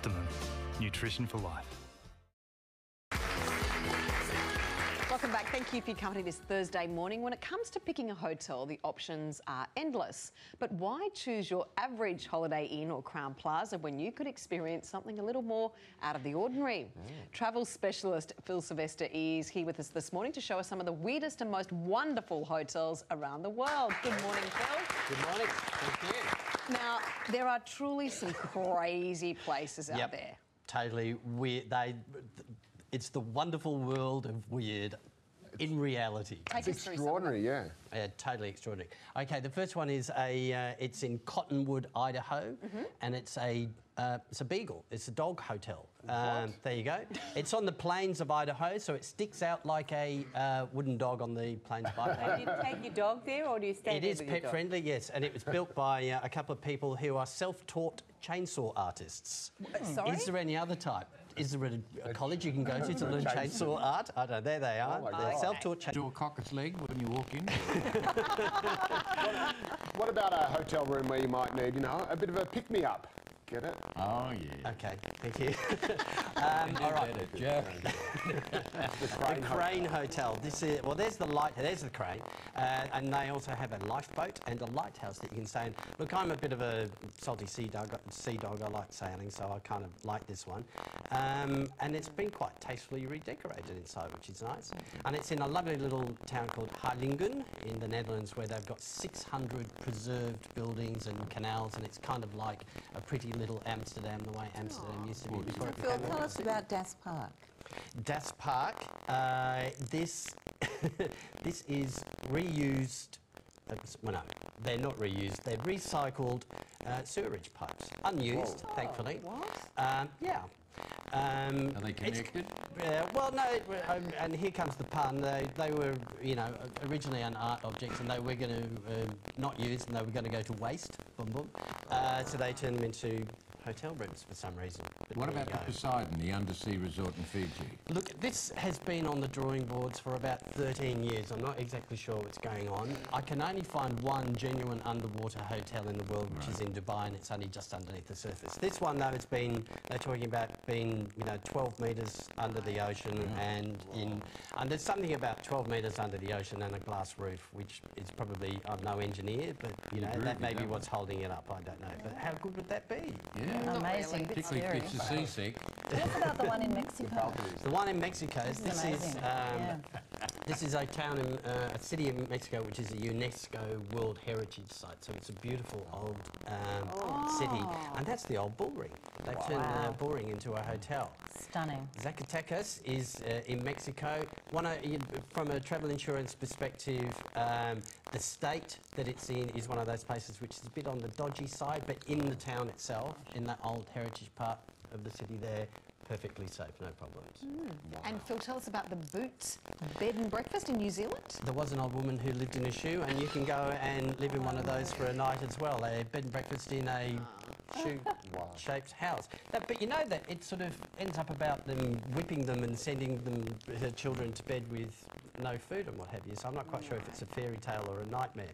Optimum. Nutrition for life. Welcome back. Thank you for your company this Thursday morning. When it comes to picking a hotel, the options are endless. But why choose your average Holiday Inn or Crowne Plaza when you could experience something a little more out of the ordinary? Travel specialist Phil Sylvester is here with us this morning to show us some of the weirdest and most wonderful hotels around the world. Good morning, Phil. Good morning. Thank you. Now, there are truly some crazy places out there. Totally weird. It's the wonderful world of weird in reality. It's extraordinary, yeah. Totally extraordinary. Okay, the first one is it's in Cottonwood, Idaho, and it's a beagle. It's a dog hotel. There you go. It's on the plains of Idaho, so it sticks out like a wooden dog on the plains of Idaho. Do you take your dog there, or do you stay It there is with your pet dog? friendly, yes, and it was built by a couple of people who are self-taught chainsaw artists. Sorry? Is there any other type? Is there a college you can go to learn chainsaw art? I don't know. There they are. my They're God. self-taught chainsaw. Do a cock's leg when you walk in. What about a hotel room where you might need, a bit of a pick-me-up? Get it? Oh, yeah. Okay, thank you. All right. The Crane Hotel. This is there's the crane, and they also have a lifeboat and a lighthouse that you can stay in. Look, I'm a bit of a salty sea dog. I like sailing, so I kind of like this one. And it's been quite tastefully redecorated inside, which is nice. And it's in a lovely little town called Harlingen in the Netherlands, where they've got 600 preserved buildings and canals, and it's kind of like a pretty little Amsterdam, the way Amsterdam used to be before it Phil, became tell a us about Das Park. Das Park. This this is reused. Well, no, they're not reused. They're recycled sewerage pipes, unused, thankfully. What? Yeah. Are they connected? Well, no, and here comes the pun. They were, originally an art object, and they were going to not use, and they were going to go to waste. Boom, boom. So they turned them into hotel rooms for some reason. But What there about you the go. Poseidon, the undersea resort in Fiji? Look, this has been on the drawing boards for about 13 years. I'm not exactly sure what's going on. I can only find one genuine underwater hotel in the world, which is in Dubai, and it's only just underneath the surface. This one, though, they're talking about being, 12 metres under the ocean, and there's something about 12 metres under the ocean and a glass roof, which is probably, I'm no engineer, but, that may be what's holding it up, I don't know. But how good would that be? Yeah. Amazing. Bit Particularly scary. if it's a seasick. Tell us about the one in Mexico. The one in Mexico, this is amazing. this is a town in a city in Mexico which is a UNESCO World Heritage Site. So it's a beautiful old city, and that's the old bull ring. They've turned the bull ring into a hotel. Stunning. Zacatecas is in Mexico. From a travel insurance perspective, the state that it's in is one of those places which is a bit on the dodgy side, but in the town itself, in that old heritage part of the city there, perfectly safe, no problems. And Phil, tell us about the Boots Bed and Breakfast in New Zealand. There was an old woman who lived in a shoe, and you can go and live in one of those for a night as well. A bed and breakfast in a shoe-shaped house. But you know that it sort of ends up about them whipping them and sending her children to bed with no food and what have you. So I'm not quite sure if it's a fairy tale or a nightmare.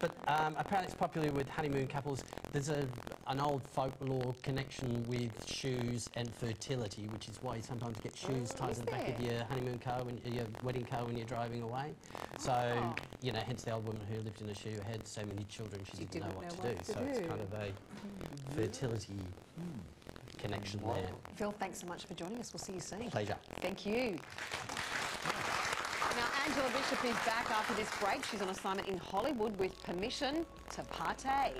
But apparently it's popular with honeymoon couples. There's an old folklore connection with shoes and fertility, which is why you sometimes get shoes tied to the back of your honeymoon car, your wedding car when you're driving away. So, hence the old woman who lived in a shoe had so many children she didn't know what to do. So it's kind of a fertility connection there. Phil, thanks so much for joining us. We'll see you soon. Pleasure. Thank you. Now, Angela Bishop is back after this break. She's on assignment in Hollywood with permission to partay.